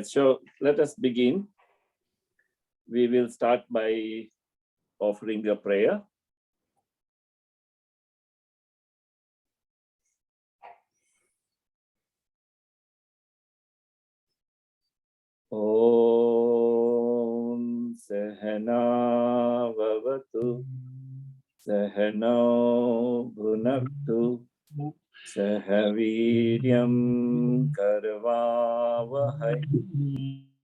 So let us begin. We will start by offering a prayer. Om Sahana Vavatu Sahano Bhunaktu Sahaviryam Karvavahai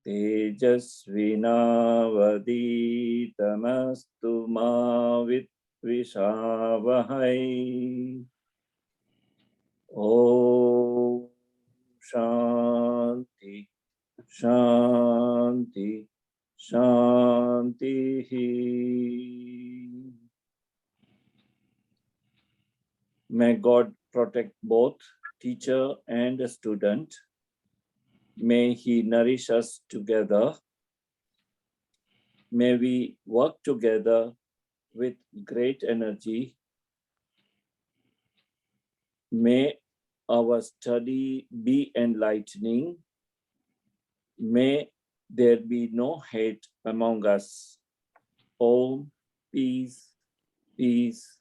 Tejasvinavaditamastu ma Vitvishavahai. Om Shanti Shanti Shanti. May God protect both teacher and student. May He nourish us together. May we work together with great energy. May our study be enlightening. May there be no hate among us. Om, peace, peace,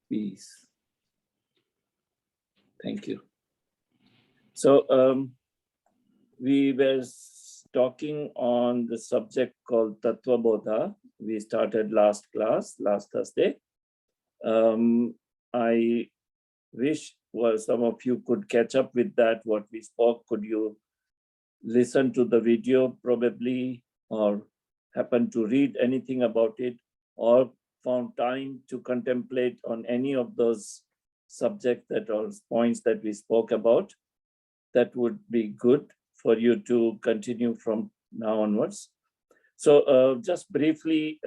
peace. Thank you. So we were talking on the subject called Tattva Bodha. We started last class, last Thursday. I wish some of you could catch up with that, what we spoke. Could you listen to the video probably, or happen to read anything about it, or found time to contemplate on any of those subjects that or points that we spoke about? That would be good for you to continue from now onwards. So just briefly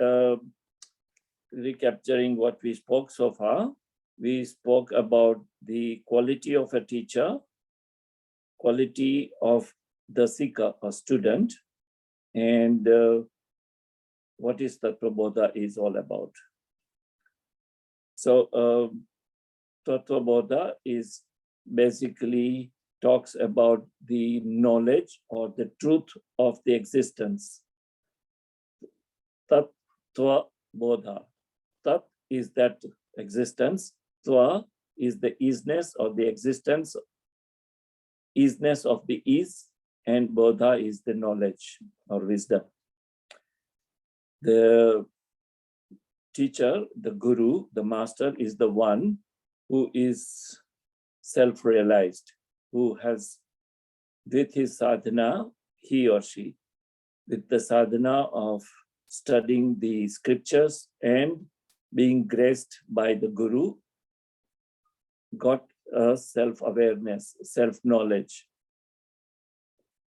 recapturing what we spoke so far, we spoke about the quality of a teacher, quality of the seeker or student, and what is Tattva Bodha is all about. So Tattva Bodha is basically talks about the knowledge or the truth of the existence. Tattva Bodha. Tat is that existence. Tva is the isness or the existence, isness of the is, and Bodha is the knowledge or wisdom. The teacher, the guru, the master is the one who is self-realized, who has, with his sadhana, he or she, with the sadhana of studying the scriptures and being graced by the guru, got a self-awareness, self-knowledge.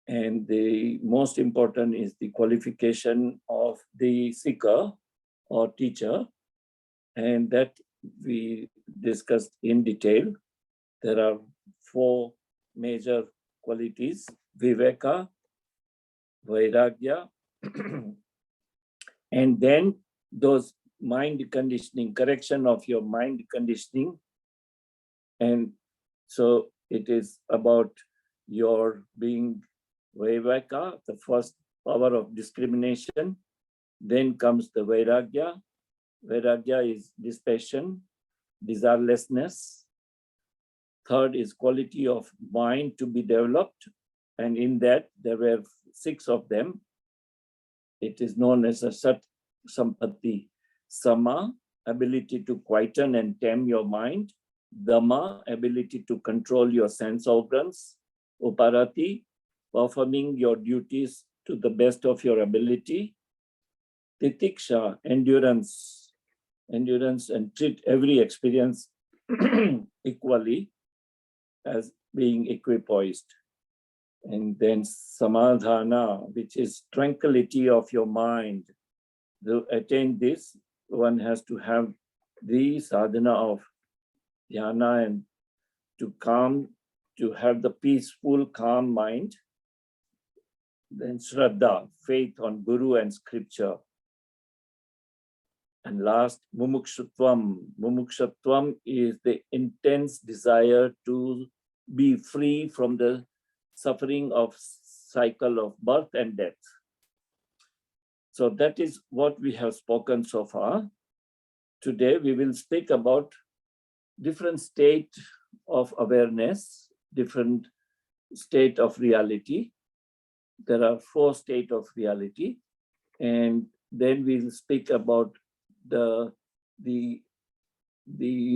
And the most important is the qualification of the seeker or teacher, and that we discussed in detail. There are 4 major qualities: Viveka, Vairagya, and then those mind conditioning, correction of your mind conditioning. And so it is about your being Viveka, the first power of discrimination. Then comes the Vairagya. Vairagya is dispassion, desirelessness. Third is quality of mind to be developed. And in that, there were 6 of them. It is known as a Sat Sampatti. Sama, ability to quieten and tame your mind. Dhamma, ability to control your sense organs. Uparati, performing your duties to the best of your ability. Titiksha, endurance and treat every experience equally as being equipoised. And then Samadhana, which is tranquility of your mind. To attain this, one has to have the sadhana of dhyana and to have the peaceful, calm mind. Then Shraddha, faith on Guru and scripture. And last, Mumukshutvam. Mumukshutvam is the intense desire to be free from the suffering of cycle of birth and death. So that is what we have spoken so far. Today we will speak about different state of awareness, different state of reality. There are 4 states of reality, and then we'll speak about the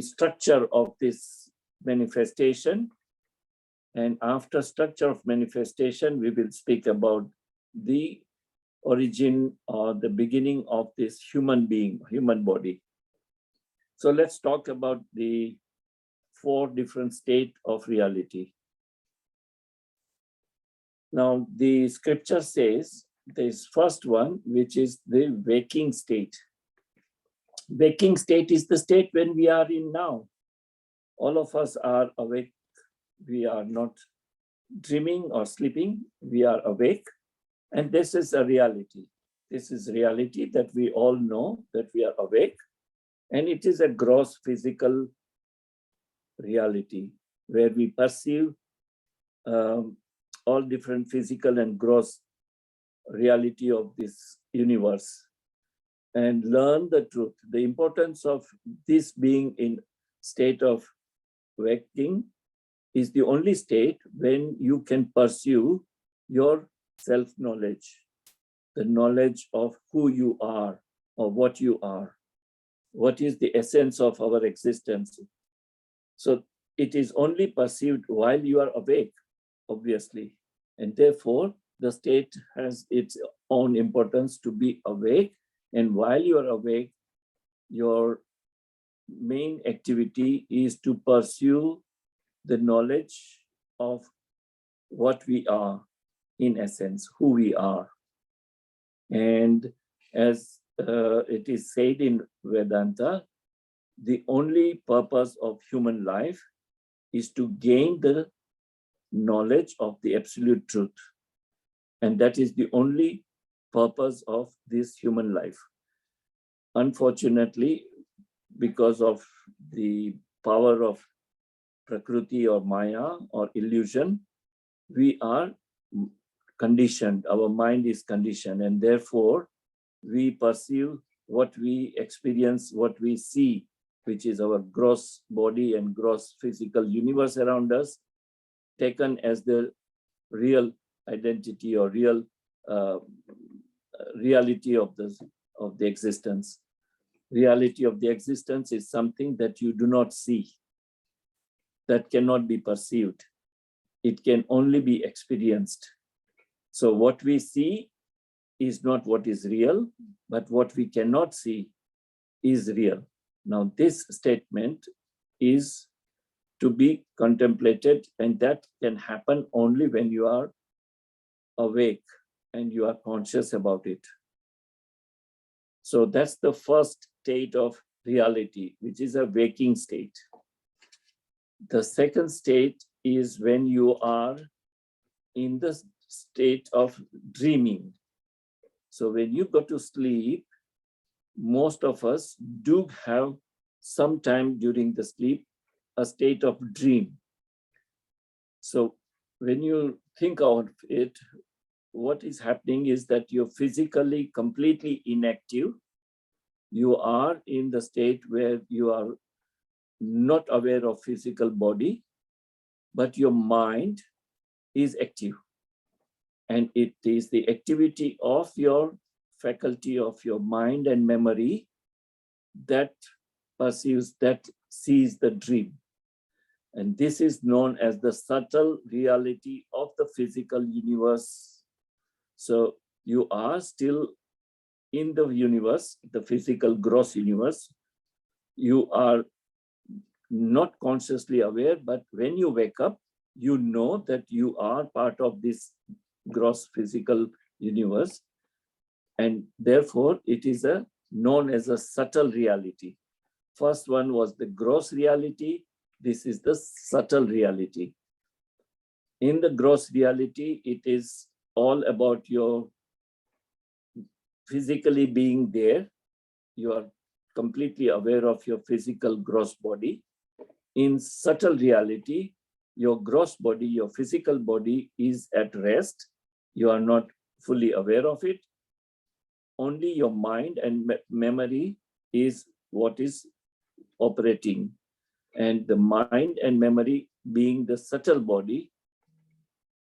structure of this manifestation. And after structure of manifestation, we will speak about the origin or the beginning of this human being, human body. So let's talk about the 4 different states of reality. Now, the scripture says this first one, which is the waking state. Waking state is the state when we are in now. All of us are awake. We are not dreaming or sleeping. We are awake. And this is a reality. This is reality that we all know that we are awake. And it is a gross physical reality where we perceive all different physical and gross reality of this universe and learn the truth. The importance of this being in state of waking is the only state when you can pursue your self-knowledge, the knowledge of who you are or what you are, what is the essence of our existence. So it is only perceived while you are awake, obviously, and therefore the state has its own importance to be awake. And while you are awake, your main activity is to pursue the knowledge of what we are, in essence, who we are. And as it is said in Vedanta, the only purpose of human life is to gain the knowledge of the absolute truth. And that is the only purpose of this human life. Unfortunately, because of the power of Prakriti or Maya or illusion, we are conditioned, our mind is conditioned, and therefore we perceive what we experience, what we see, which is our gross body and gross physical universe around us, taken as the real identity or real reality of the existence. Reality of the existence is something that you do not see, that cannot be perceived. It can only be experienced. So what we see is not what is real, but what we cannot see is real. Now, this statement is to be contemplated, and that can happen only when you are awake and you are conscious about it. So that's the first state of reality, which is a waking state. The second state is when you are in the state of dreaming. So when you go to sleep, most of us do have sometime during the sleep a state of dream. So when you think of it, what is happening is that you're physically completely inactive. You are in the state where you are not aware of physical body, but your mind is active. And it is the activity of your faculty of your mind and memory that perceives, that sees the dream. And this is known as the subtle reality of the physical universe. So you are still in the universe, the physical gross universe. You are not consciously aware, but when you wake up, you know that you are part of this gross physical universe. And therefore, it is known as a subtle reality. First one was the gross reality. This is the subtle reality. In the gross reality, it is all about your physically being there. You are completely aware of your physical gross body. In subtle reality, your gross body, your physical body is at rest. You are not fully aware of it. Only your mind and memory is what is operating. And the mind and memory being the subtle body,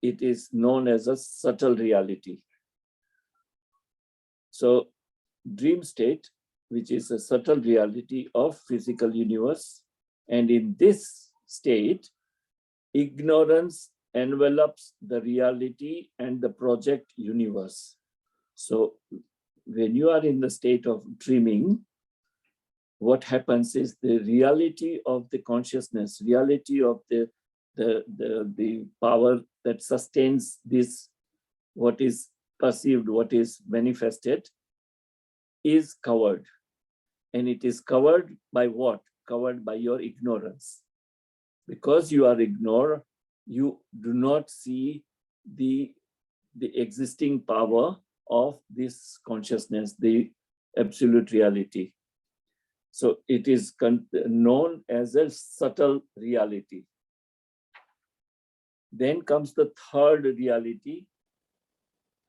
it is known as a subtle reality. So dream state, which is a subtle reality of physical universe. And in this state, ignorance envelops the reality and the project universe. So when you are in the state of dreaming, what happens is the reality of the consciousness, reality of the power that sustains this, what is perceived, what is manifested, is covered. And it is covered by what? Covered by your ignorance. Because you are ignored, you do not see the existing power of this consciousness, the absolute reality. So it is known as a subtle reality. Then comes the third reality.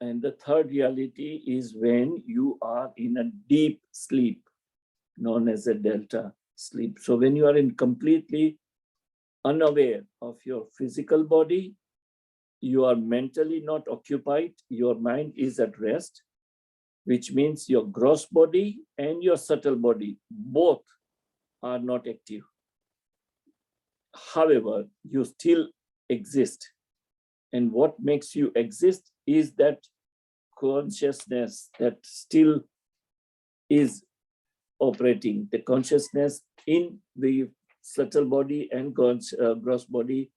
And the third reality is when you are in a deep sleep, known as a delta sleep. So when you are in completely unaware of your physical body, you are mentally not occupied, your mind is at rest, which means your gross body and your subtle body, both are not active. However, you still exist. And what makes you exist is that consciousness that still is operating. The consciousness in the subtle body and gross body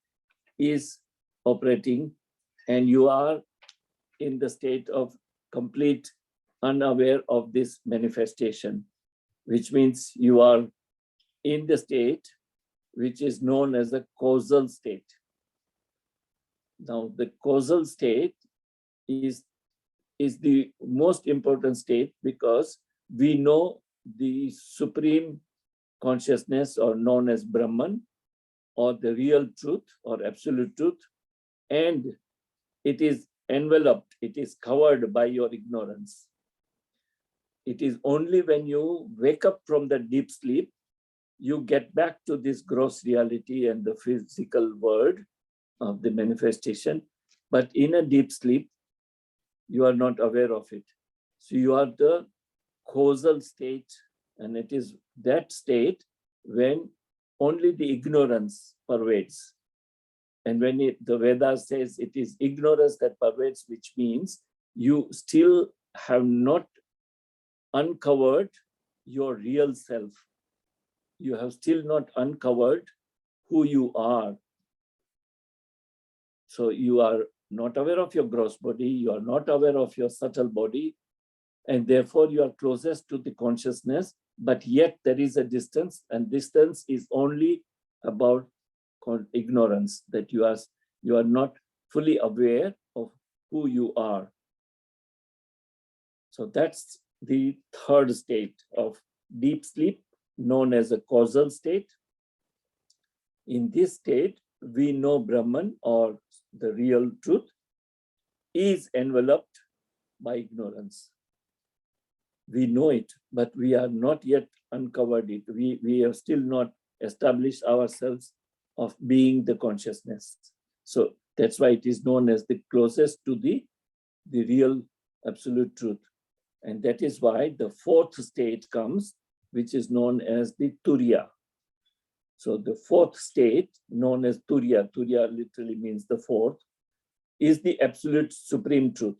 is operating, and you are in the state of complete unaware of this manifestation, which means you are in the state which is known as a causal state. Now, the causal state is the most important state because we know the supreme consciousness, or known as Brahman, or the real truth or absolute truth, and it is enveloped, it is covered by your ignorance. It is only when you wake up from the deep sleep, you get back to this gross reality and the physical world of the manifestation. But in a deep sleep, you are not aware of it. So you are the causal state, and it is that state when only the ignorance pervades. And when the Veda says it is ignorance that pervades, which means you still have not uncovered your real self. You have still not uncovered who you are. So you are not aware of your gross body, you are not aware of your subtle body, and therefore you are closest to the consciousness, but yet there is a distance, and distance is only about ignorance, that you are not fully aware of who you are. So that's the third state of deep sleep, known as a causal state. In this state, we know Brahman, or the real truth, is enveloped by ignorance. We know it, but we are not yet uncovered it. We have still not established ourselves of being the consciousness. So that's why it is known as the closest to the real absolute truth. And that is why the fourth state comes, which is known as the Turiya. So the fourth state, known as Turiya, Turiya literally means the fourth, is the absolute supreme truth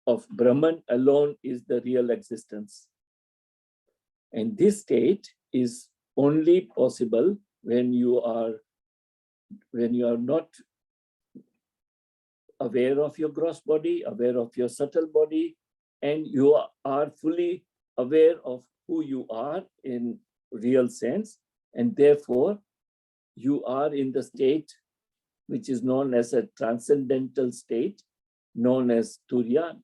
of Brahman alone is the real existence. And this state is only possible when you are not aware of your gross body, aware of your subtle body, and you are fully aware of who you are in real sense, and therefore you are in the state which is known as a transcendental state, known as Turiya.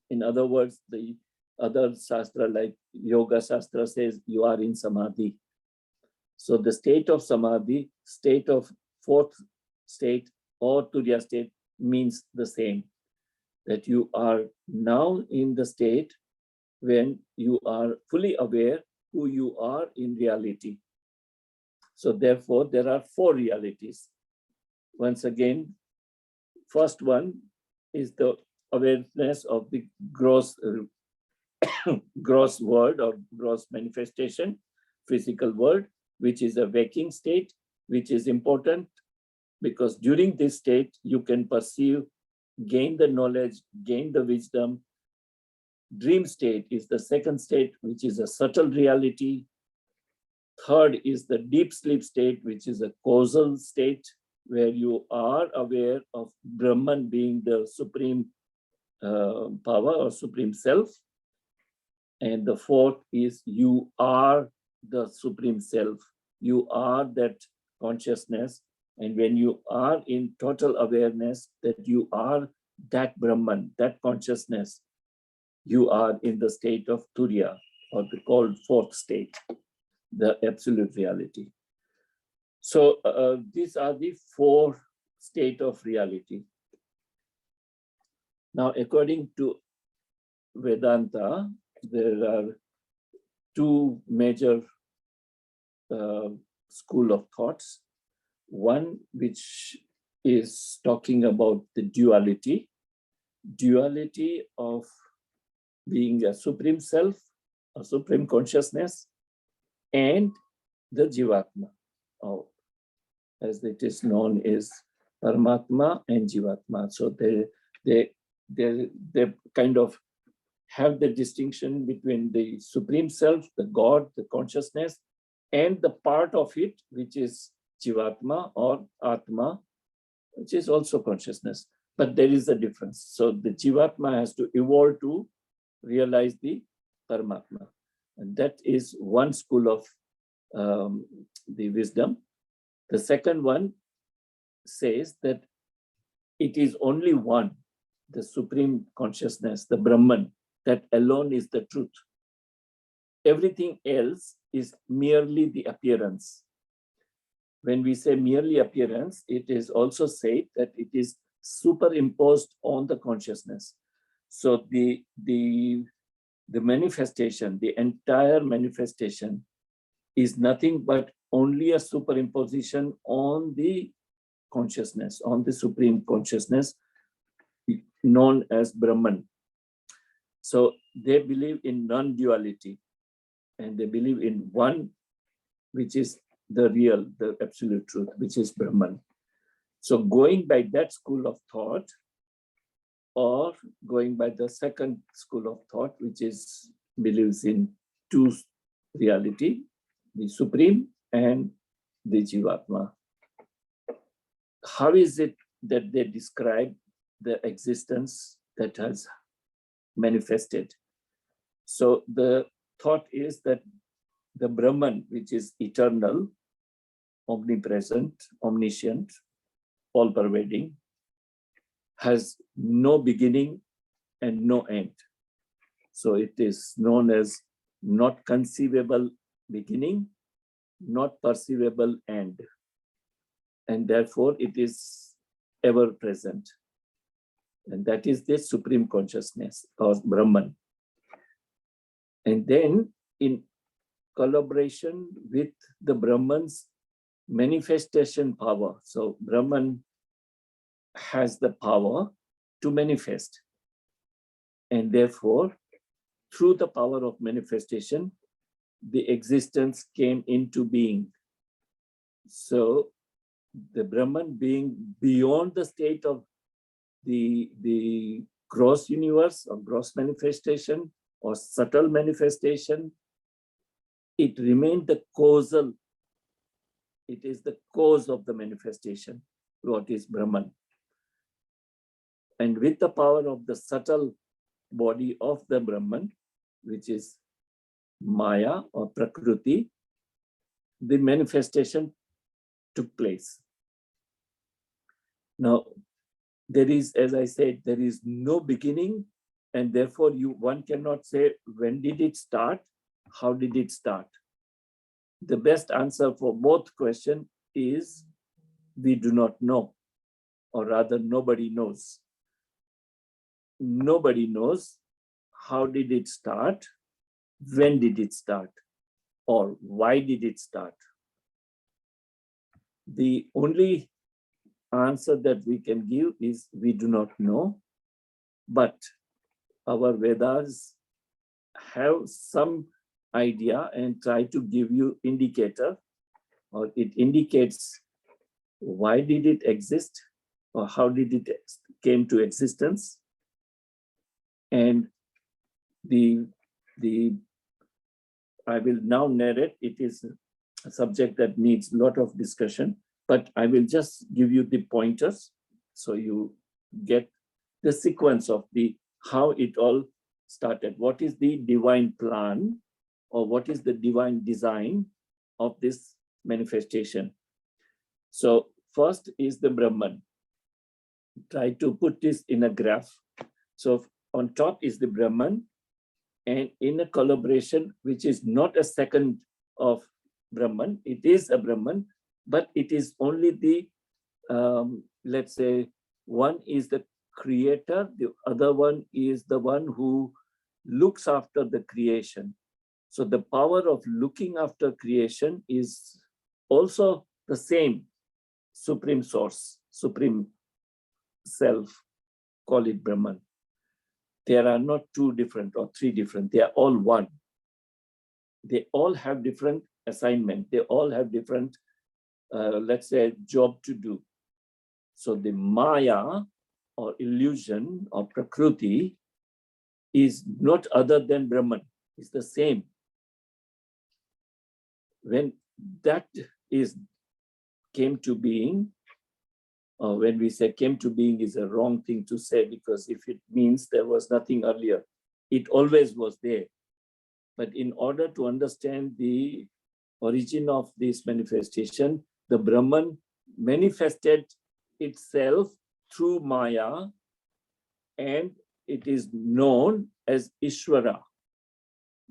In other words, the other Shastra like Yoga Shastra says you are in Samadhi. So the state of Samadhi, state of fourth state or Turiya state means the same. that you are now in the state when you are fully aware who you are in reality. So therefore, there are 4 realities. Once again, first one is the awareness of the gross world or gross manifestation, physical world, which is a waking state, which is important because during this state, you can perceive, gain the knowledge, gain the wisdom. Dream state is the second state, which is a subtle reality. Third is the deep sleep state, which is a causal state, where you are aware of Brahman being the supreme power or supreme self. And the fourth is you are the supreme self. You are that consciousness. And when you are in total awareness that you are that Brahman, that consciousness, you are in the state of Turiya, or the called fourth state, the absolute reality. So these are the 4 states of reality. Now, according to Vedanta, there are 2 major school of thoughts. One which is talking about the duality of being a supreme self, a supreme consciousness, and the Jivatma, or as it is known as Paramatma and Jivatma. So they kind of have the distinction between the supreme self, the God, the consciousness, and the part of it, which is Jivatma or Atma, which is also consciousness. But there is a difference. So the Jivatma has to evolve to realize the Paramatma. And that is one school of the wisdom. The second one says that it is only one, the supreme consciousness, the Brahman, that alone is the truth. Everything else is merely the appearance. When we say merely appearance, it is also said that it is superimposed on the consciousness. So the manifestation, the entire manifestation is nothing but only a superimposition on the consciousness, on the supreme consciousness known as Brahman. So they believe in non-duality, and they believe in one, which is the real, the absolute truth, which is Brahman. So going by that school of thought, or going by the second school of thought, which is believes in 2 reality, the supreme and the Jivatma. How is it that they describe the existence that has manifested? So the thought is that the Brahman, which is eternal, omnipresent, omniscient, all-pervading, has no beginning and no end. So it is known as not conceivable beginning, not perceivable end. And therefore it is ever present. And that is the supreme consciousness or Brahman. And then in collaboration with the Brahman's manifestation power. So Brahman has the power to manifest. And therefore, through the power of manifestation, the existence came into being. So the Brahman being beyond the state of the gross universe or gross manifestation or subtle manifestation, it remained the causal. It is the cause of the manifestation, what is Brahman. And with the power of the subtle body of the Brahman, which is Maya or Prakriti, the manifestation took place. Now, there is, as I said, there is no beginning, and therefore one cannot say when did it start, how did it start. The best answer for both questions is we do not know, or rather nobody knows. nobody knows how did it start, when did it start, or why did it start. The only answer that we can give is we do not know, but our Vedas have some idea and try to give you indicator, or it indicates why did it exist, or how did it came to existence. And I will now narrate. It is a subject that needs a lot of discussion, but I will just give you the pointers so you get the sequence of how it all started. What is the divine plan, or what is the divine design of this manifestation? So first is the Brahman. Try to put this in a graph. So on top is the Brahman, and in a collaboration, which is not a second of Brahman, it is a Brahman, but it is only the, let's say, one is the creator, the other one is the one who looks after the creation. So the power of looking after creation is also the same supreme source, supreme self, call it Brahman. There are not two different or three different, they are all one. They all have different assignment. They all have different, let's say, job to do. So the Maya or illusion or Prakriti is not other than Brahman. It's the same. When that came to being, or when we say came to being is a wrong thing to say, because if it means there was nothing earlier, it always was there. But in order to understand the origin of this manifestation, the Brahman manifested itself through Maya, and it is known as Ishvara.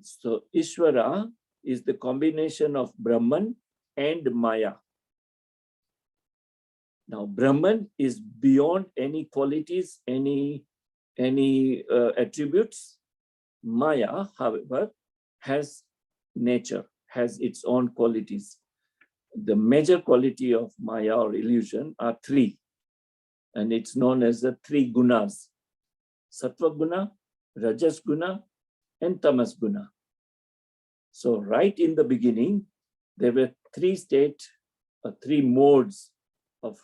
So Ishvara is the combination of Brahman and Maya. Now, Brahman is beyond any qualities, any attributes. Maya, however, has nature, has its own qualities. The major quality of Maya or illusion are three, and it's known as the three gunas: Sattva guna, Rajas guna, and Tamas guna. So right in the beginning, there were three three modes of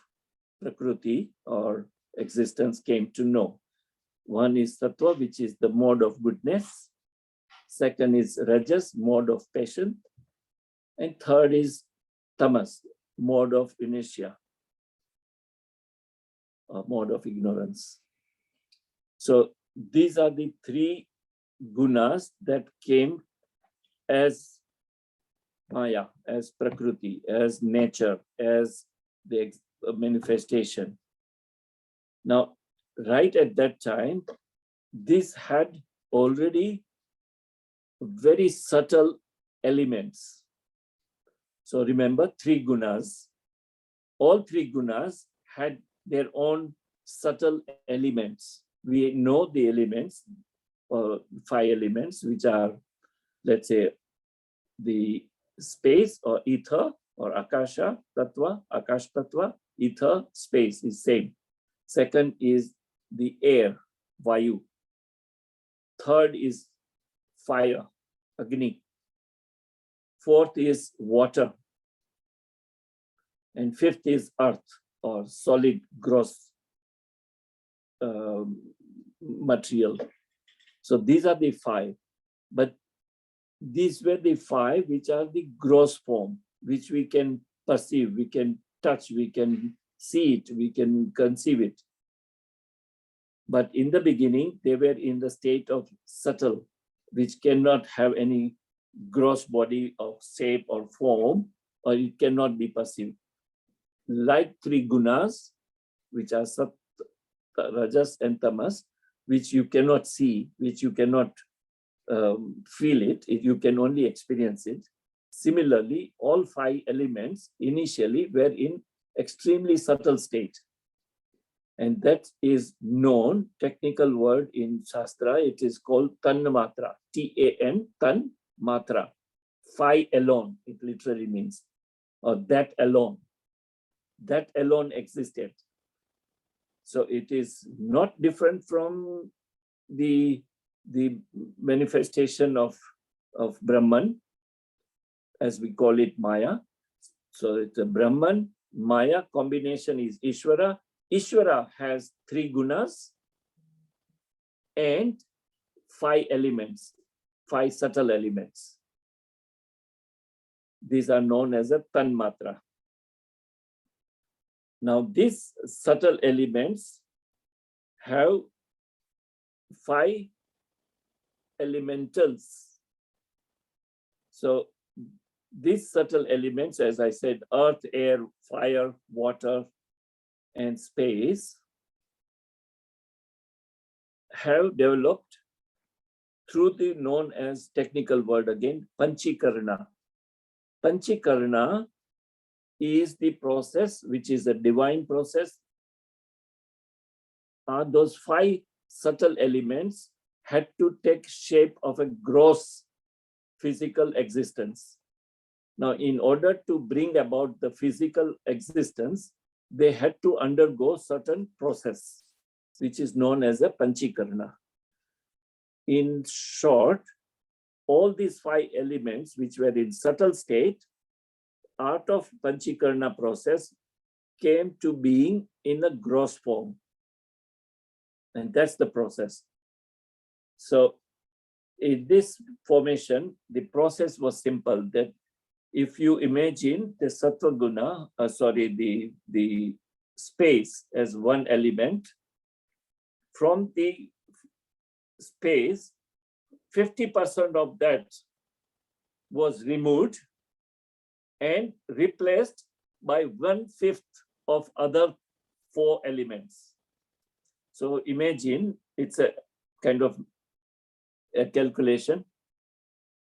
Prakriti or existence came to know. One is Tattva, which is the mode of goodness. Second is Rajas, mode of passion. And third is Tamas, mode of inertia, or mode of ignorance. So these are the three gunas that came as Maya, as Prakriti, as nature, as the manifestation. Now, right at that time, this had already very subtle elements. So remember, three gunas. All three gunas had their own subtle elements. We know the elements, or five elements, which are, let's say, the space or ether or akasha tattva, akash tattva, ether, space is same. Second is the air, vayu. Third is fire, agni. Fourth is water. And fifth is earth, or solid gross material. So these are the five. But these were the five which are the gross form, which we can perceive, we can touch, we can see it, we can conceive it. But in the beginning, they were in the state of subtle, which cannot have any gross body of shape or form, or it cannot be perceived. Like three gunas, which are Sattva, Rajas, and Tamas, which you cannot see, which you cannot feel it, you can only experience it. Similarly, all five elements initially were in extremely subtle state. And that is known, technical word in Shastra, it is called Tanmatra, T-A-N, Tanmatra. 5 alone, it literally means, or that alone. That alone existed. So it is not different from the manifestation of Brahman, as we call it Maya. So it's a Brahman, Maya combination is Ishvara. Ishvara has 3 gunas and 5 elements, 5 subtle elements. These are known as a Tanmatra. Now these subtle elements have 5 elementals. So these subtle elements, as I said, earth, air, fire, water, and space, have developed through the known as technical word again, Panchikarna. Panchikarna is the process, which is a divine process. Those 5 subtle elements had to take shape of a gross physical existence. Now, in order to bring about the physical existence, they had to undergo certain process, which is known as a Panchikarna. In short, all these 5 elements, which were in subtle state, out of Panchikarna process, came to being in a gross form. And that's the process. So in this formation, the process was simple, that if you imagine the Sattva Guna, the space as one element, from the space, 50% of that was removed and replaced by 1/5 of other 4 elements. So imagine it's a kind of a calculation.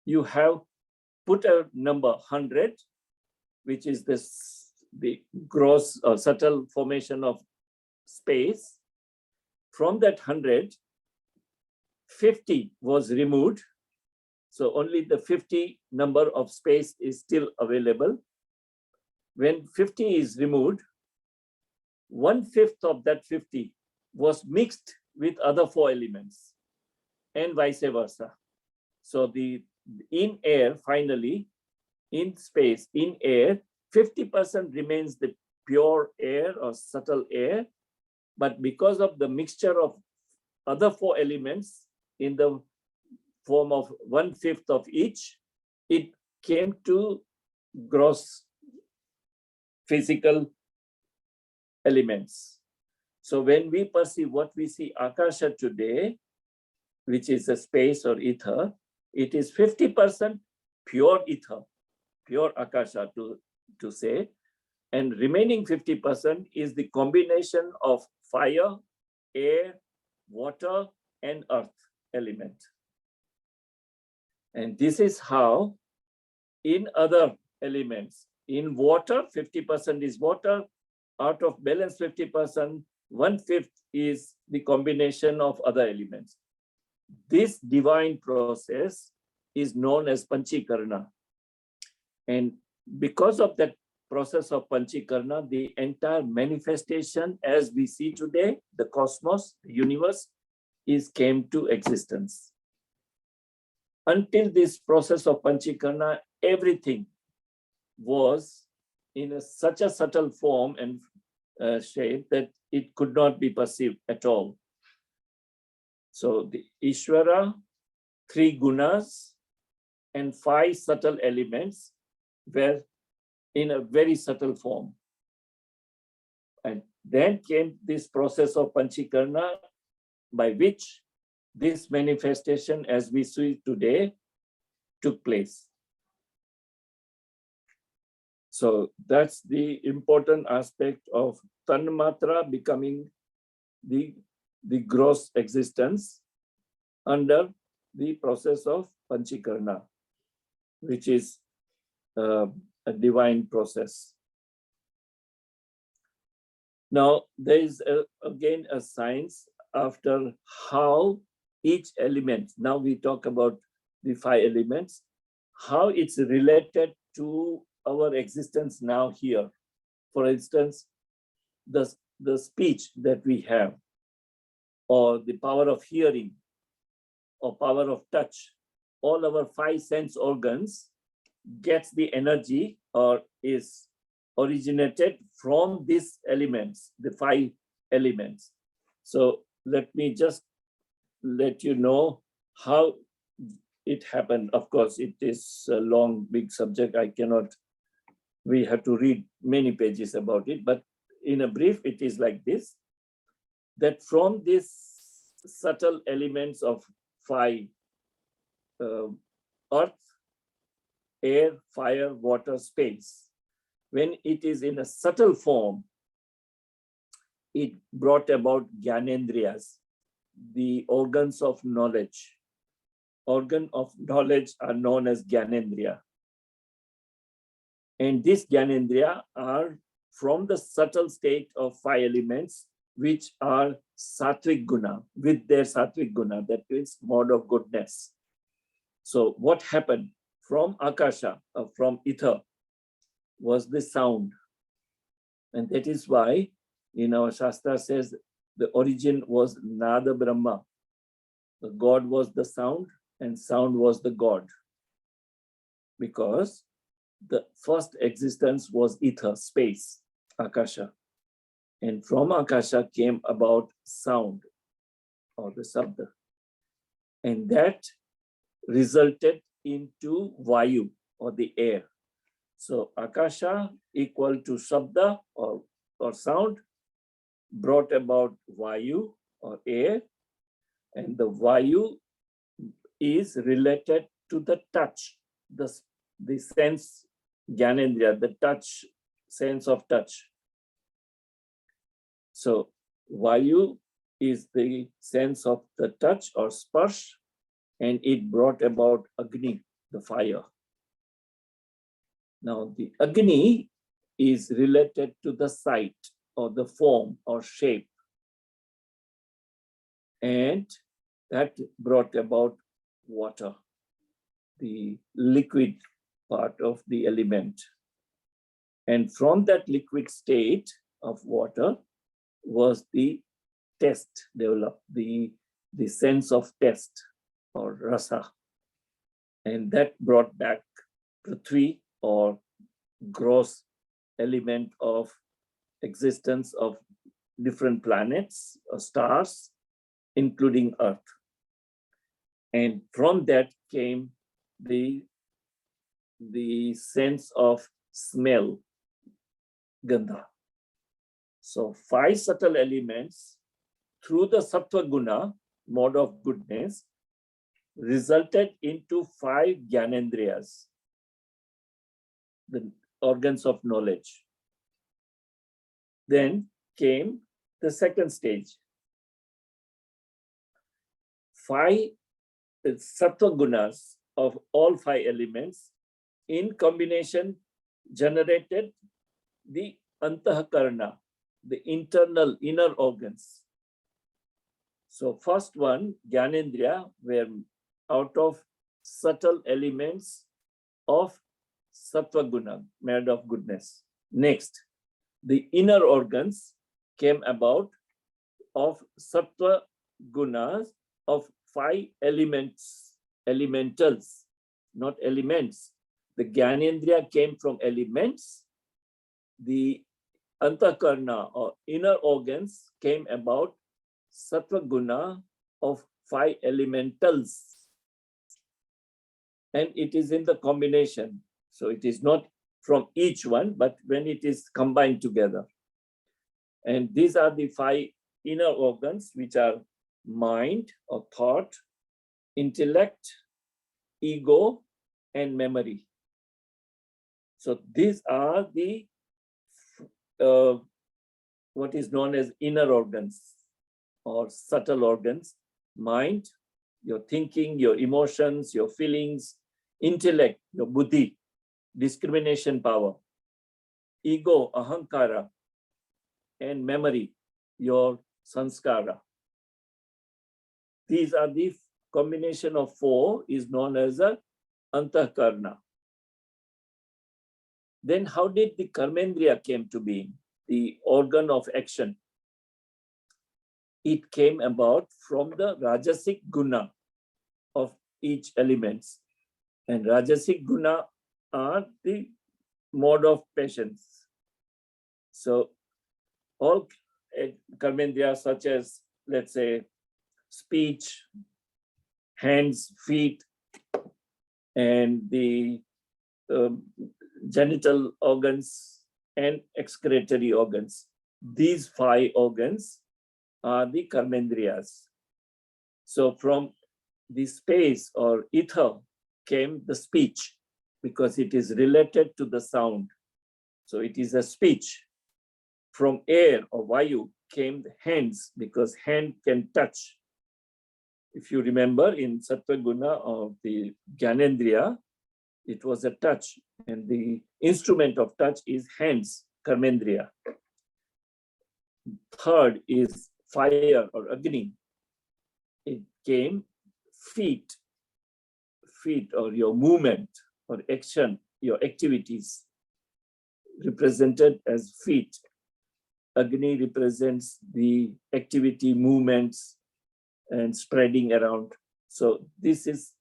You have put a number 100, which is the gross or subtle formation of space. From that 100, 50 was removed. So only the 50 number of space is still available. When 50 is removed, 1/5 of that 50 was mixed with other 4 elements, and vice versa. So in air, finally, in space, in air, 50% remains the pure air or subtle air, but because of the mixture of other 4 elements in the form of 1/5 of each, it came to gross physical elements. So when we perceive what we see Akasha today, which is a space or ether, it is 50% pure ether, pure Akasha to say, and remaining 50% is the combination of fire, air, water, and earth element. And this is how in other elements, in water, 50% is water, out of balance 50%, 1/5 is the combination of other elements. This divine process is known as Panchikarna. And because of that process of Panchikarna, the entire manifestation as we see today, the cosmos, the universe, came to existence. Until this process of Panchikarna, everything was in such a subtle form and shape that it could not be perceived at all. So the Ishvara, 3 gunas, and 5 subtle elements were in a very subtle form. And then came this process of Panchikarna, by which this manifestation, as we see today, took place. So that's the important aspect of Tanmatra becoming the gross existence under the process of Panchikarna, which is a divine process. Now, there is again a science after how each element, now we talk about the 5 elements, how it's related to our existence now here. For instance, the speech that we have, or the power of hearing, or power of touch, all our 5 sense organs gets the energy or is originated from these elements, the 5 elements. So let me just let you know how it happened. Of course, it is a long, big subject. We have to read many pages about it, but in a brief, it is like this, that from these subtle elements of 5, earth, air, fire, water, space, when it is in a subtle form, it brought about Gyanendriyas, the organs of knowledge. Organ of knowledge are known as Gyanendriya. And these Gyanendriya are from the subtle state of 5 elements, which are Sattvic Guna, with their Sattvic Guna, that is mode of goodness. So what happened from Akasha, from ether, was the sound. And that is why in our Shastra says the origin was Nada Brahma. The God was the sound and sound was the God. Because the first existence was ether, space, Akasha. And from Akasha came about sound or the Sabda. And that resulted into Vayu or the air. So Akasha equal to Sabda or sound brought about Vayu or air, and the Vayu is related to the touch, the sense Gyanendriya, the touch, sense of touch. So Vayu is the sense of the touch or sparsh, and it brought about Agni, the fire. Now the Agni is related to the sight or the form or shape, and that brought about water, the liquid part of the element. And from that liquid state of water was the taste developed, the sense of taste or rasa. And that brought back Prithvi or gross element of existence of different planets or stars, including Earth. And from that came the sense of smell, Gandha. So 5 subtle elements through the Sattva Guna, mode of goodness, resulted into 5 Gyanendriyas, the organs of knowledge. Then came the second stage. 5 Sattva Gunas of all 5 elements in combination generated the Antahakarana, the internal inner organs. So first one, Gyanendriya, were out of subtle elements of Sattva Guna, made of goodness. Next, the inner organs came about of Sattva Gunas of 5 elements, elementals, not elements. The Gyanendriya came from elements. The Antakarna or inner organs came about Sattva Guna of 5 elementals. And it is in the combination. So it is not from each one, but when it is combined together. And these are the 5 inner organs, which are mind or thought, intellect, ego, and memory. So these are the what is known as inner organs or subtle organs: mind, your thinking, your emotions, your feelings; intellect, your buddhi, discrimination power; ego, ahankara; and memory, your sanskara. These are the combination of four is known as a antahkarna. Then how did the karmendriya came to be, the organ of action? It came about from the rajasic guna of each elements. And rajasic guna are the mode of passions. So all karmendriya such as, let's say, speech, hands, feet, and the genital organs and excretory organs. These five organs are the karmendriyas. So from the space or ether came the speech, because it is related to the sound. So it is a speech. From air or vayu came the hands, because hand can touch. If you remember in Sattva Guna of the Gyanendriya, it was a touch, and the instrument of touch is hands, karmendriya. Third is fire or agni. It came feet or your movement or action, your activities represented as feet. Agni represents the activity, movements, and spreading around. So this is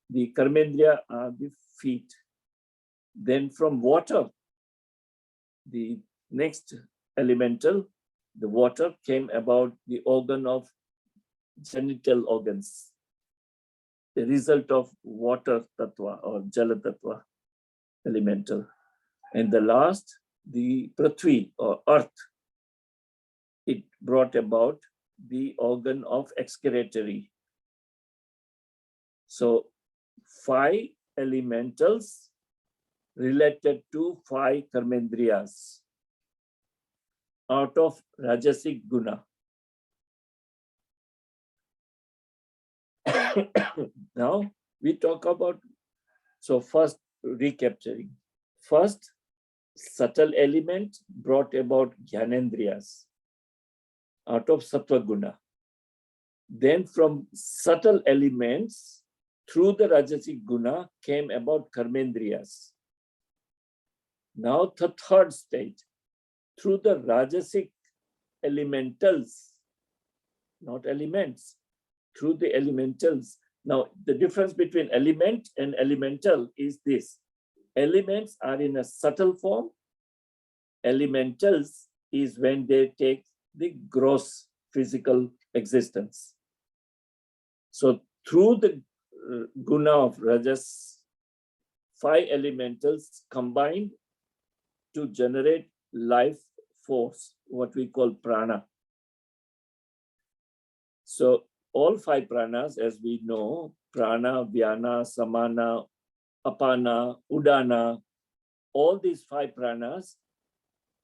the karmendriya are the feet. Then from water, the next elemental, the water came about the organ of genital organs, the result of water tattva or jala tattva elemental. And the last, the prithvi or earth, it brought about the organ of excretory. So 5 elementals related to 5 karmendriyas out of rajasic guna. Now we talk about, so first recapturing. First, subtle element brought about jnanendriyas out of sattva guna. Then from subtle elements through the rajasic guna came about karmendriyas. Now the third stage, through the rajasic elementals, not elements, through the elementals. Now the difference between element and elemental is this. Elements are in a subtle form. Elementals is when they take the gross physical existence. So through the guna of rajas, 5 elementals combined to generate life force, what we call prana. So all 5 pranas, as we know, prana, vyana, samana, apana, udana, all these 5 pranas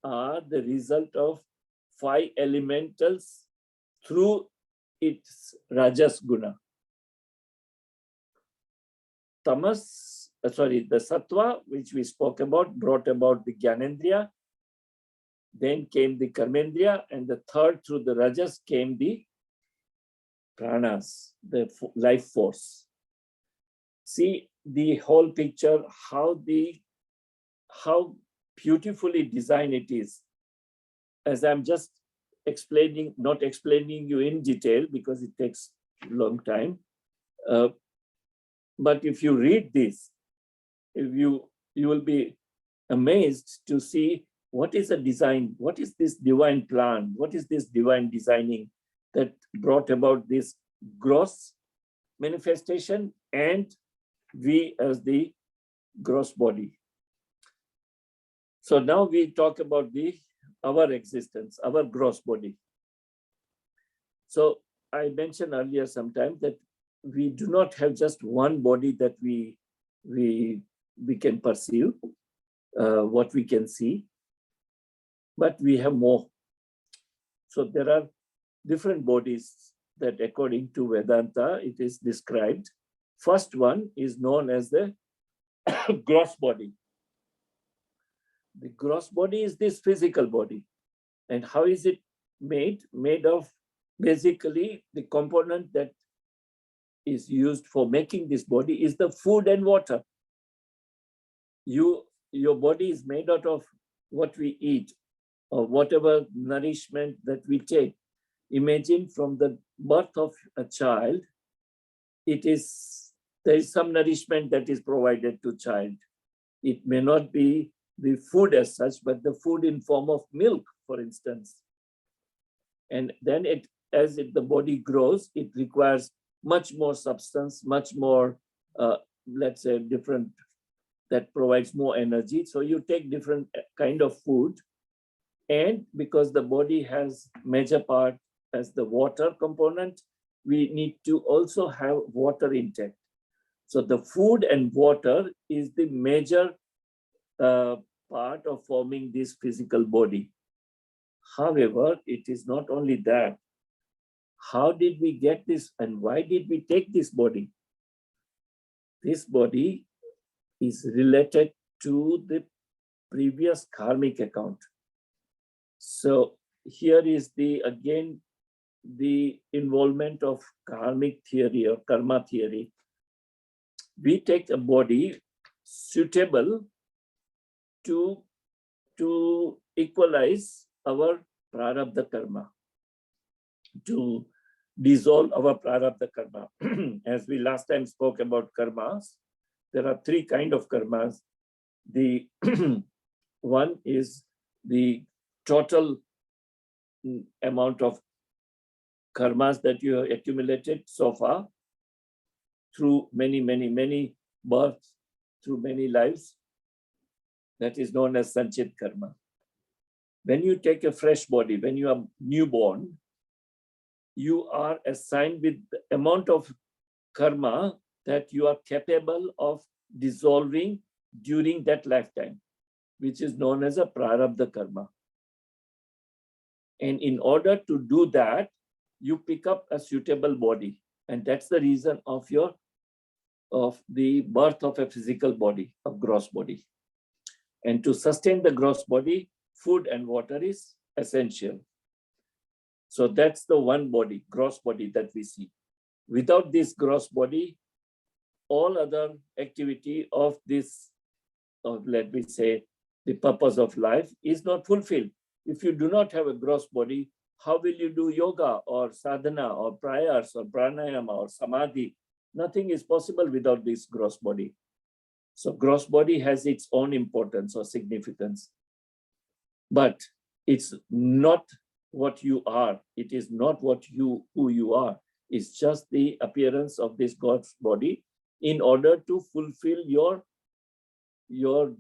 are the result of 5 elementals through its rajas guna. Tamas, the sattva, which we spoke about, brought about the jnanendriya. Then came the karmendriya, and the third through the rajas came the pranas, the life force. See the whole picture, how beautifully designed it is. As I'm just explaining, not explaining you in detail because it takes a long time. But if you read this, you will be amazed to see what is a design, what is this divine plan, what is this divine designing that brought about this gross manifestation and we as the gross body. So now we talk about our existence, our gross body. So I mentioned earlier sometime that we do not have just one body that we can perceive, what we can see, but we have more. So there are different bodies that according to Vedanta, it is described. First one is known as the gross body. The gross body is this physical body. And how is it made? Made of basically the component that is used for making this body is the food and water. Your body is made out of what we eat or whatever nourishment that we take. Imagine from the birth of a child, there is some nourishment that is provided to child. It may not be the food as such, but the food in form of milk, for instance. And then the body grows, it requires much more substance, much more, let's say, different, that provides more energy. So you take different kind of food. And because the body has major part as the water component, we need to also have water intake. So the food and water is the major part of forming this physical body. However, it is not only that. How did we get this and why did we take this body? This body is related to the previous karmic account. So here is again the involvement of karmic theory or karma theory. We take a body suitable to equalize our prarabdha karma, to dissolve our prarabdha karma. As we last time spoke about karmas, there are three kinds of karmas. The one is the total amount of karmas that you have accumulated so far through many births, through many lives. That is known as sanchit karma. When you take a fresh body, when you are newborn, you are assigned with the amount of karma that you are capable of dissolving during that lifetime, which is known as a prarabdha karma. And in order to do that, you pick up a suitable body. And that's the reason of the birth of a physical body, a gross body. And to sustain the gross body, food and water is essential. So that's the one body, gross body that we see. Without this gross body, all other activity of this, let me say, the purpose of life is not fulfilled. If you do not have a gross body, how will you do yoga or sadhana or prayers or pranayama or samadhi? Nothing is possible without this gross body. So gross body has its own importance or significance. But it's not what you are. It is not who you are. It's just the appearance of this God's body in order to fulfill your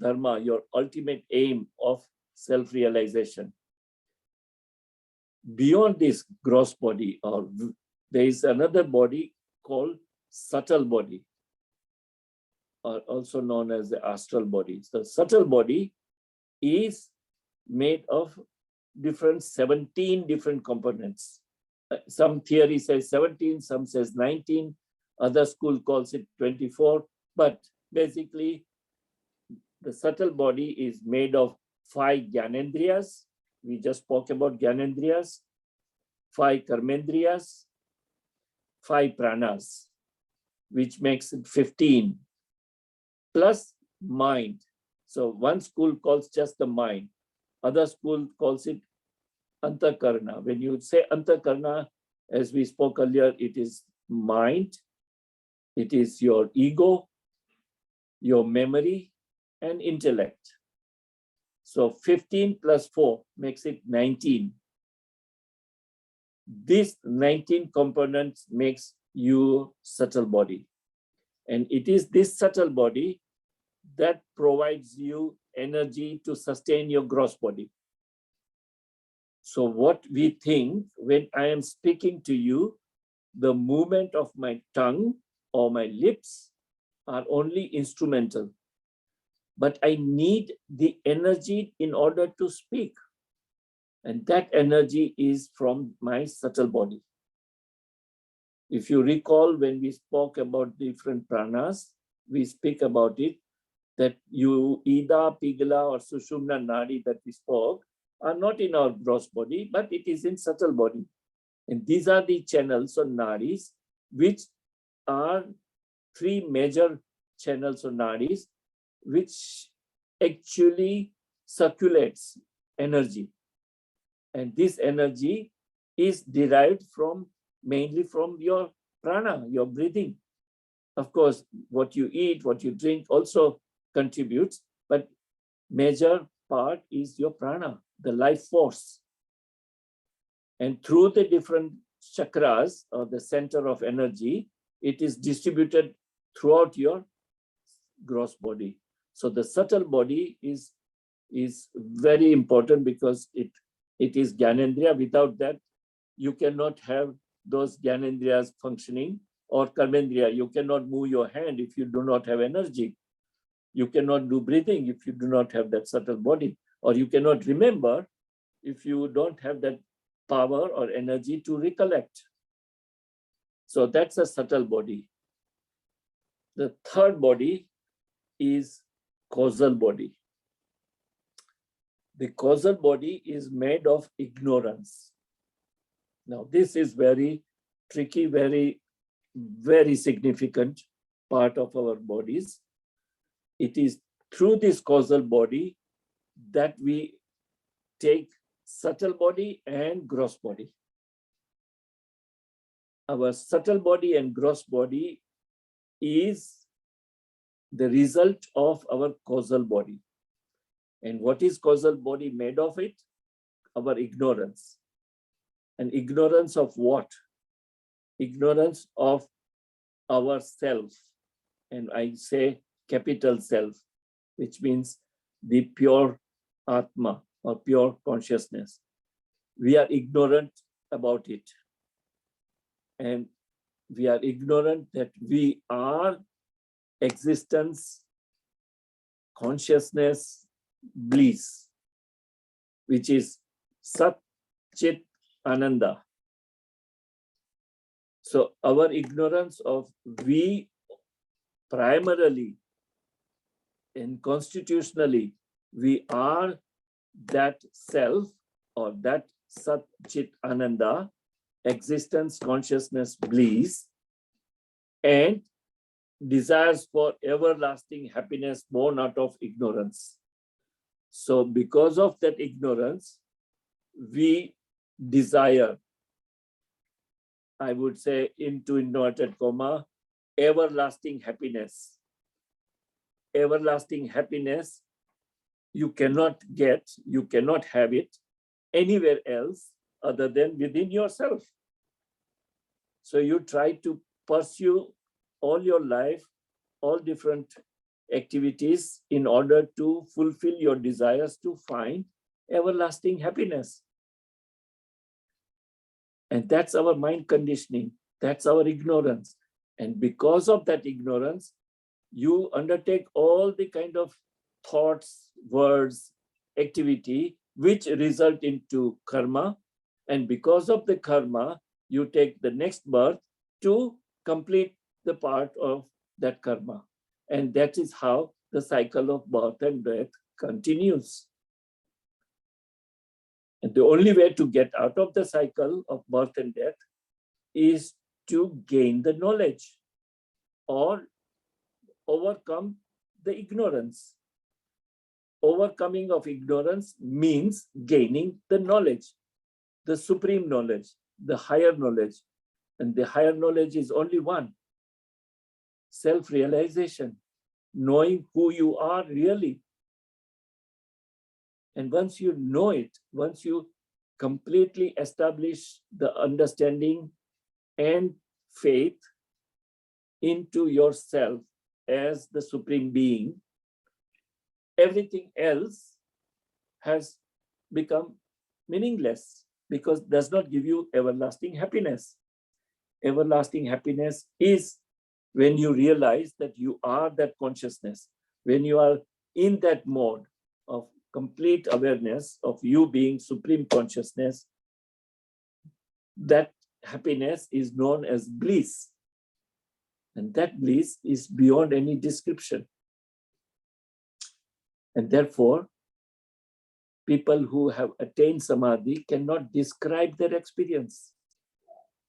dharma, your ultimate aim of self-realization. Beyond this gross body, there is another body called subtle body, or also known as the astral body. So subtle body is made of 17 different components. Some theory says 17, some says 19, other school calls it 24, but basically the subtle body is made of 5 gyanendriyas. We just spoke about gyanendriyas, 5 karmendriyas, 5 pranas, which makes it 15, plus mind. So one school calls just the mind. Other school calls it antakarna. When you say antakarna, as we spoke earlier, it is mind, it is your ego, your memory, and intellect. So 15 plus 4 makes it 19. These 19 components makes you subtle body. And it is this subtle body that provides you energy to sustain your gross body. So what we think when I am speaking to you, the movement of my tongue or my lips are only instrumental. But I need the energy in order to speak. And that energy is from my subtle body. If you recall, when we spoke about different pranas, we speak about it, that you Ida, Pigala, or Sushumna Nadi that we spoke are not in our gross body, but it is in subtle body. And these are the channels or nadis, which are three major channels or nadis, which actually circulates energy. And this energy is derived from mainly from your prana, your breathing. Of course, what you eat, what you drink also contributes, but major part is your prana, the life force. And through the different chakras or the center of energy, it is distributed throughout your gross body. So the subtle body is very important because it is Gyanendriya. Without that, you cannot have those Gyanendriyas functioning, or Karmendriya. You cannot move your hand if you do not have energy. You cannot do breathing if you do not have that subtle body, or you cannot remember if you don't have that power or energy to recollect. So that's a subtle body. The third body is causal body. The causal body is made of ignorance. Now, this is very tricky, very, very significant part of our bodies. It is through this causal body that we take subtle body and gross body. Our subtle body and gross body is the result of our causal body. And what is causal body made of it? Our ignorance. And ignorance of what? Ignorance of ourself. And I say capital self, which means the pure Atma or pure consciousness. We are ignorant about it. And we are ignorant that we are existence, consciousness, bliss, which is Sat Chit Ananda. So our ignorance of we primarily and constitutionally, we are that self or that Sat Chit Ananda, existence, consciousness, bliss, and desires for everlasting happiness born out of ignorance. So because of that ignorance, we desire, I would say into inverted comma, everlasting happiness. Everlasting happiness, you cannot get, you cannot have it anywhere else other than within yourself. So you try to pursue all your life, all different activities in order to fulfill your desires to find everlasting happiness. And that's our mind conditioning. That's our ignorance. And because of that ignorance, you undertake all the kind of thoughts, words, activity, which result into karma. And because of the karma, you take the next birth to complete the part of that karma. And that is how the cycle of birth and death continues. And the only way to get out of the cycle of birth and death is to gain the knowledge or overcome the ignorance. Overcoming of ignorance means gaining the knowledge, the supreme knowledge, the higher knowledge. And the higher knowledge is only one: self-realization, knowing who you are really. And once you know it, once you completely establish the understanding and faith into yourself as the supreme being, everything else has become meaningless because it does not give you everlasting happiness. Everlasting happiness is when you realize that you are that consciousness, when you are in that mode of complete awareness of you being supreme consciousness. That happiness is known as bliss. And that bliss is beyond any description. And therefore, people who have attained samadhi cannot describe their experience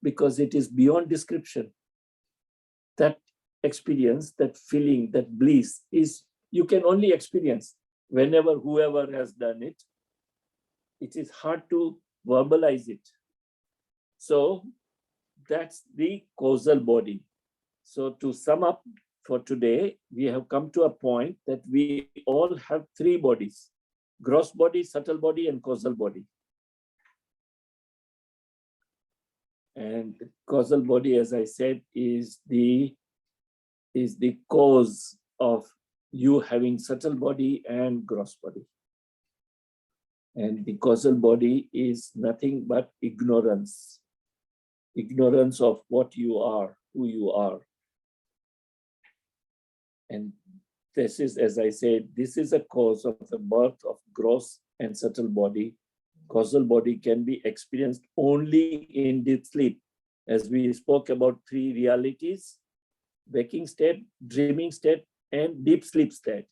because it is beyond description. That experience, that feeling, that bliss is, you can only experience whenever whoever has done it. It is hard to verbalize it. So that's the causal body. So to sum up for today, we have come to a point that we all have three bodies: gross body, subtle body, and causal body. And causal body, as I said, is the cause of you having subtle body and gross body. And the causal body is nothing but ignorance. Ignorance of what you are, who you are. And this is, as I said, this is a cause of the birth of gross and subtle body. Causal body can be experienced only in deep sleep. As we spoke about three realities: waking state, dreaming state, and deep sleep state.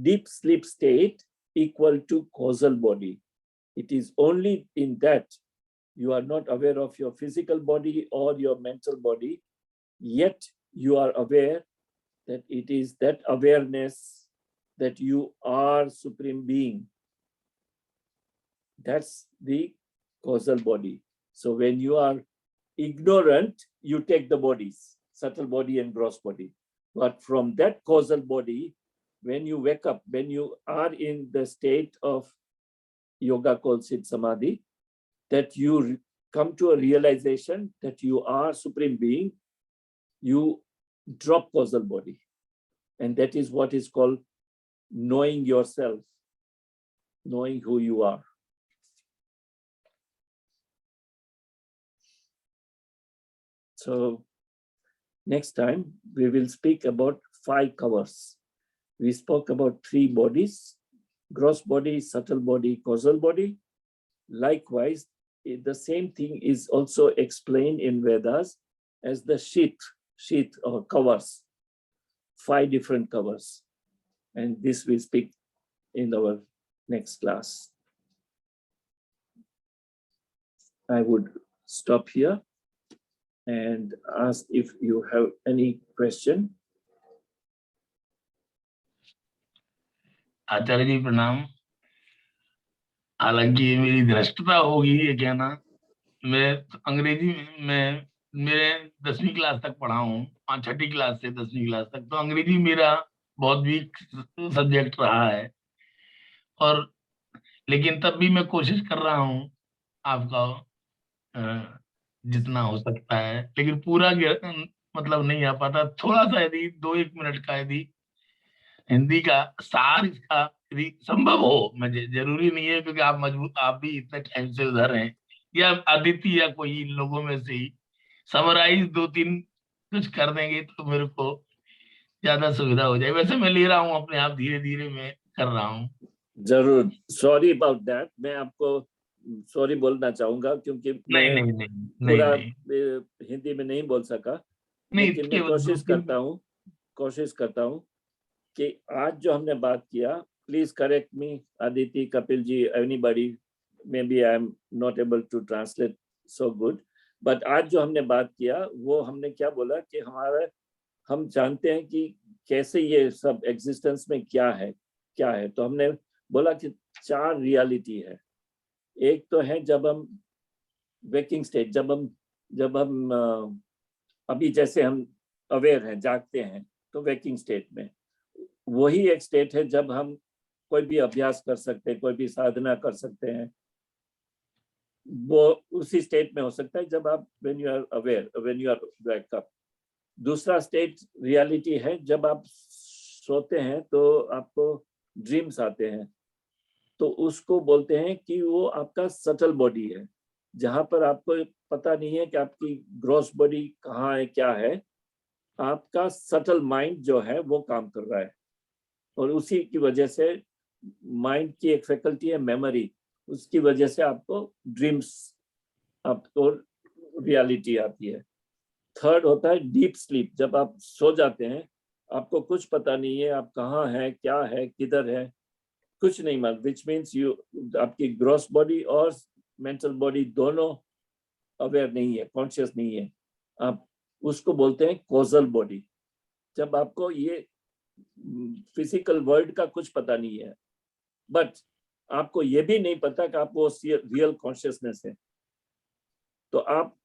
Deep sleep state equal to causal body. It is only in that you are not aware of your physical body or your mental body, yet you are aware that it is that awareness that you are Supreme Being. That's the causal body. So when you are ignorant, you take the bodies, subtle body and gross body. But from that causal body, when you wake up, when you are in the state of yoga called Sit Samadhi, that you come to a realization that you are Supreme Being, you drop causal body. And that is what is called knowing yourself, knowing who you are. So next time we will speak about 5 covers. We spoke about 3 bodies: gross body, subtle body, causal body. Likewise, the same thing is also explained in Vedas as the sheath or covers, 5 different covers. And this we speak in our next class. I would stop here and ask if you have any question. आचार्य जी प्रणाम। हालांकि मेरी धृष्टता होगी ये कहना, मैं अंग्रेजी में मेरे 10वीं क्लास तक पढ़ा हूँ, 6ठी क्लास से 10वीं क्लास तक, तो अंग्रेजी मेरा बहुत वीक सब्जेक्ट रहा है। और लेकिन तब भी मैं कोशिश कर रहा हूँ आपका जितना हो सकता है, लेकिन पूरा मतलब नहीं आ पाता। थोड़ा सा यदि 2-1 मिनट का यदि हिंदी का सार इसका यदि संभव हो, मुझे जरूरी नहीं है क्योंकि आप मजबूत, आप भी इतने टाइम से उधर हैं, या अदिति या कोई इन लोगों में से ही समराइज 2-3 कुछ कर देंगे तो मेरे को ज्यादा सुविधा हो जाए। वैसे मैं ले रहा हूँ अपने आप, धीरे धीरे मैं कर रहा हूँ। जरूर, सॉरी अबाउट दैट। मैं आपको सॉरी बोलना चाहूंगा क्योंकि मैं पूरा हिंदी में नहीं बोल सका, लेकिन मैं कोशिश करता हूँ कि आज जो हमने बात किया, please correct me, Aditi, Kapil ji, anybody, maybe I am not able to translate so good, but आज जो हमने बात किया वो हमने क्या बोला कि हम जानते हैं कि कैसे ये सब एग्जिस्टेंस में क्या है। तो हमने बोला कि 4 रियलिटी है। एक तो है जब हम वेकिंग स्टेट, जब हम अभी जैसे हम अवेयर हैं, जागते हैं, तो वेकिंग स्टेट में वही एक स्टेट है जब हम कोई भी अभ्यास कर सकते हैं, कोई भी साधना कर सकते हैं, वो उसी स्टेट में हो सकता है जब आप when you are aware, when you are wake up. दूसरा स्टेट रियलिटी है जब आप सोते हैं तो आपको ड्रीम्स आते हैं, तो उसको बोलते हैं कि वो आपका सटल बॉडी है, जहां पर आपको पता नहीं है कि आपकी ग्रॉस बॉडी कहाँ है, क्या है। आपका सटल माइंड जो है वो काम कर रहा है, और उसी की वजह से माइंड की एक फैकल्टी है मेमोरी, उसकी वजह से आपको ड्रीम्स, आपको रियलिटी आती है। थर्ड होता है डीप स्लीप, जब आप सो जाते हैं, आपको कुछ पता नहीं है आप कहाँ हैं, क्या है, किधर है, कुछ नहीं मालूम, विच मीन्स यू, आपकी ग्रॉस बॉडी और मेंटल बॉडी दोनों अवेयर नहीं है, कॉन्शियस नहीं है, आप उसको बोलते हैं कॉजल बॉडी। जब आपको ये फिजिकल वर्ल्ड का कुछ पता नहीं है, बट आपको ये भी नहीं पता कि आप वो रियल कॉन्शियसनेस है, तो आप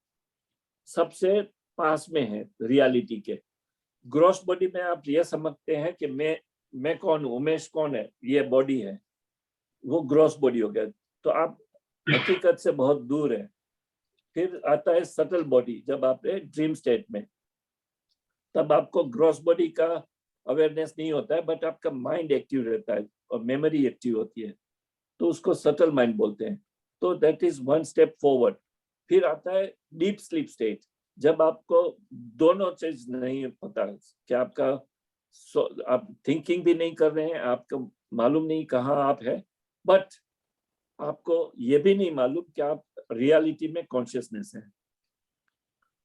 सबसे पास में है रियलिटी के। ग्रॉस बॉडी में आप ये समझते हैं कि मैं कौन हूं, उमेश कौन है, ये बॉडी है, वो ग्रॉस बॉडी हो गया, तो आप हकीकत से बहुत दूर है। फिर आता है सटल बॉडी, जब आप ड्रीम स्टेट में, तब आपको ग्रॉस बॉडी का अवेयरनेस नहीं होता है, बट आपका माइंड एक्टिव रहता है और मेमोरी एक्टिव होती है, तो उसको सटल माइंड बोलते हैं। तो that is one step forward. फिर आता है डीप स्लीप स्टेट, जब आपको दोनों चीज नहीं पता कि आपका, आप थिंकिंग भी नहीं कर रहे हैं, आपको मालूम नहीं कहाँ आप है, बट आपको ये भी नहीं मालूम कि आप रियलिटी में कॉन्शियसनेस है।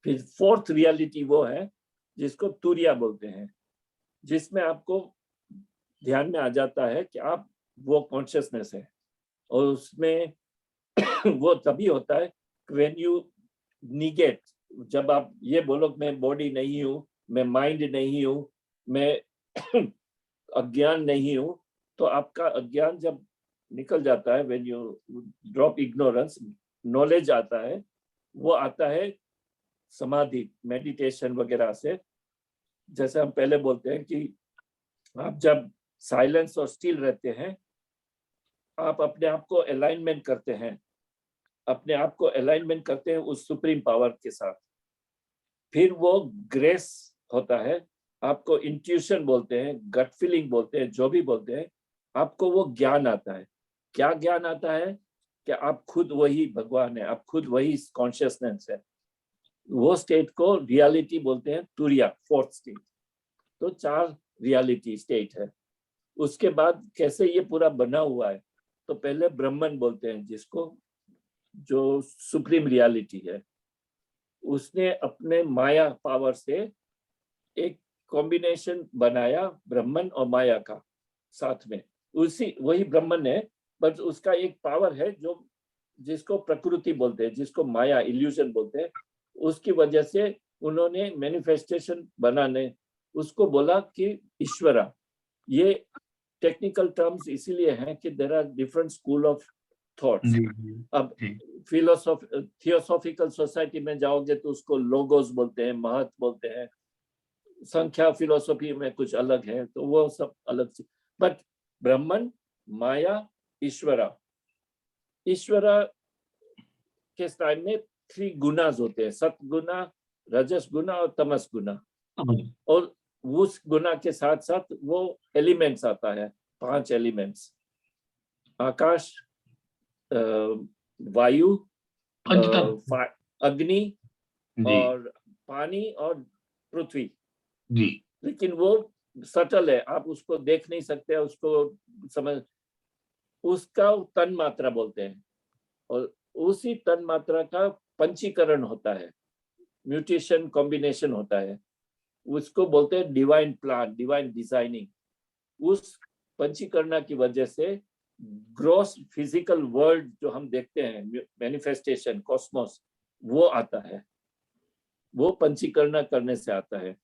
फिर फोर्थ रियलिटी वो है जिसको तुरिया बोलते हैं, जिसमें आपको ध्यान में आ जाता है कि आप वो कॉन्शियसनेस है, और उसमें वो तभी होता है व्हेन यू निगेट, जब आप ये बोलो मैं बॉडी नहीं हूँ, मैं माइंड नहीं हूँ, मैं अज्ञान नहीं हूँ, तो आपका अज्ञान जब निकल जाता है, when you drop ignorance, knowledge आता है, वो आता है समाधि, मेडिटेशन वगैरह से। जैसे हम पहले बोलते हैं कि आप जब साइलेंस और स्टिल रहते हैं, आप अपने आप को अलाइनमेंट करते हैं, अपने आप को अलाइनमेंट करते हैं उस सुप्रीम पावर के साथ। फिर वो ग्रेस होता है, आपको इंट्यूशन बोलते हैं, गट फीलिंग बोलते हैं, जो भी बोलते हैं, आपको वो ज्ञान आता है। क्या ज्ञान आता है? कि आप खुद वही भगवान है, आप खुद वही कॉन्शियसनेस है। वो स्टेट को रियलिटी बोलते हैं, तुरिया, फोर्थ स्टेट। तो 4 रियलिटी स्टेट है। उसके बाद कैसे ये पूरा बना हुआ है, तो पहले ब्रह्मन बोलते हैं जिसको, जो सुप्रीम रियलिटी है। उसने अपने माया पावर से एक कॉम्बिनेशन बनाया, ब्रह्मन और माया का साथ में, उसी वही ब्रह्मन है, बट उसका एक पावर है जो, जिसको प्रकृति बोलते हैं, जिसको माया, इल्यूजन बोलते हैं। उसकी वजह से उन्होंने मैनिफेस्टेशन बनाने, उसको बोला कि ईश्वरा। ये टेक्निकल टर्म्स इसीलिए हैं कि there are different school of thoughts. अब थियोसॉफिकल सोसाइटी में जाओगे तो उसको लोगोस बोलते हैं, महत बोलते हैं। संख्या फिलोसॉफी में कुछ अलग है, तो वो सब अलग से। बट ब्रह्मन, माया, ईश्वरा, ईश्वरा के टाइम में 3 गुनाज होते हैं, सतगुना, रजस गुना और तमस गुना। और उस गुना के साथ साथ वो एलिमेंट्स आता है, 5 एलिमेंट्स, आकाश, वायु, अग्नि और पानी और पृथ्वी। लेकिन वो सटल है, आप उसको देख नहीं सकते, उसको समझ, उसका तन मात्रा बोलते हैं। और उसी तन मात्रा का पंचीकरण होता है, म्यूटेशन, कॉम्बिनेशन होता है, उसको बोलते हैं डिवाइन प्लान, डिवाइन डिजाइनिंग। उस पंचीकरण की वजह से ग्रॉस फिजिकल वर्ल्ड जो हम देखते हैं, मैनिफेस्टेशन, कॉस्मोस, वो आता है, वो पंचीकरण करने से आता है।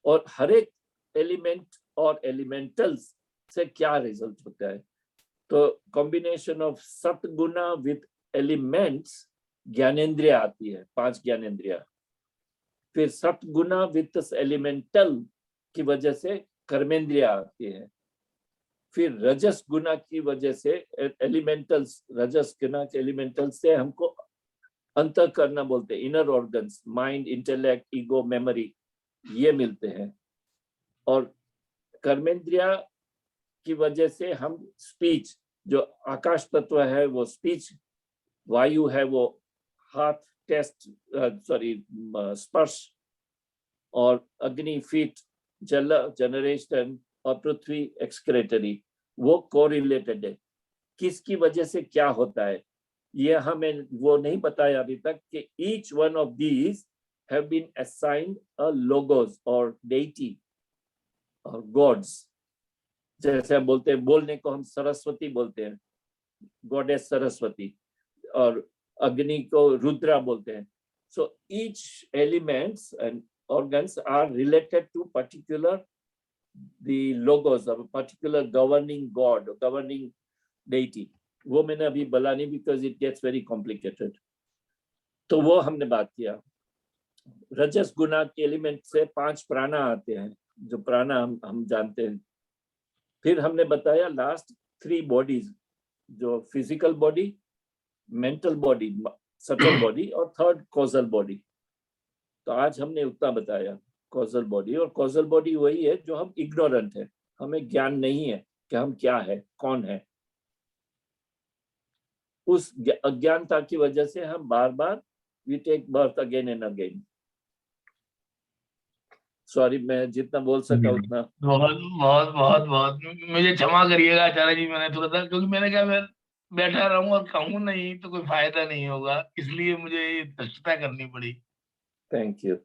और हर एक एलिमेंट और एलिमेंटल्स से क्या रिजल्ट होता है, तो कॉम्बिनेशन ऑफ सतगुना विद एलिमेंट्स, ज्ञानेंद्रिया आती है, 5 ज्ञानेंद्रिया। फिर सतगुना विद एलिमेंटल की वजह से कर्मेंद्रिया आती है। फिर रजस गुना की वजह से एलिमेंटल्स, रजस गुना के एलिमेंटल्स से हमको अंतःकरण बोलते हैं, inner organs, mind, intellect, ego, memory, ये मिलते हैं। और कर्मेंद्रिया की वजह से हम स्पीच, जो आकाश तत्व है वो स्पीच, वायु है वो हाथ, टेस्ट, स्पर्श, और अग्नि फीट, जल जनरेशन, और पृथ्वी एक्सक्रेटरी, वो कोरिलेटेड है। किसकी वजह से क्या होता है ये हमें वो नहीं बताया अभी तक, कि each one of these have been assigned a logos और डेटी और गॉड्स। जैसे हम बोलते हैं, बोलने को हम सरस्वती बोलते हैं, गॉडेस सरस्वती, और अग्नि को रुद्रा बोलते हैं. So each elements and organs are related to particular the logos of a particular governing god or governing deity. वो मैंने अभी बोला नहीं because it gets very complicated. तो वो हमने बात किया. रजस गुना के एलिमेंट से 5 प्राणा आते हैं, जो प्राणा हम जानते हैं. फिर हमने बताया लास्ट 3 बॉडीज, जो physical body, mental body, subtle body, और थर्ड कॉजल बॉडी. तो आज हमने उतना बताया कॉजल बॉडी. और कॉजल बॉडी वही है जो हम इग्नोरेंट है, हमें ज्ञान नहीं है कि हम क्या है, कौन है. उस अज्ञानता की वजह से हम बार बार we take birth again and again. Sorry, मैं जितना बोल सका उतना. बहुत बहुत बहुत बहुत मुझे क्षमा करिएगा आचार्य जी, मैंने थोड़ा सा, क्योंकि मैंने कहा मैं बैठा रहूं और कहूं नहीं तो कोई फायदा नहीं होगा, इसलिए मुझे ये धृष्टता करनी पड़ी. Thank you.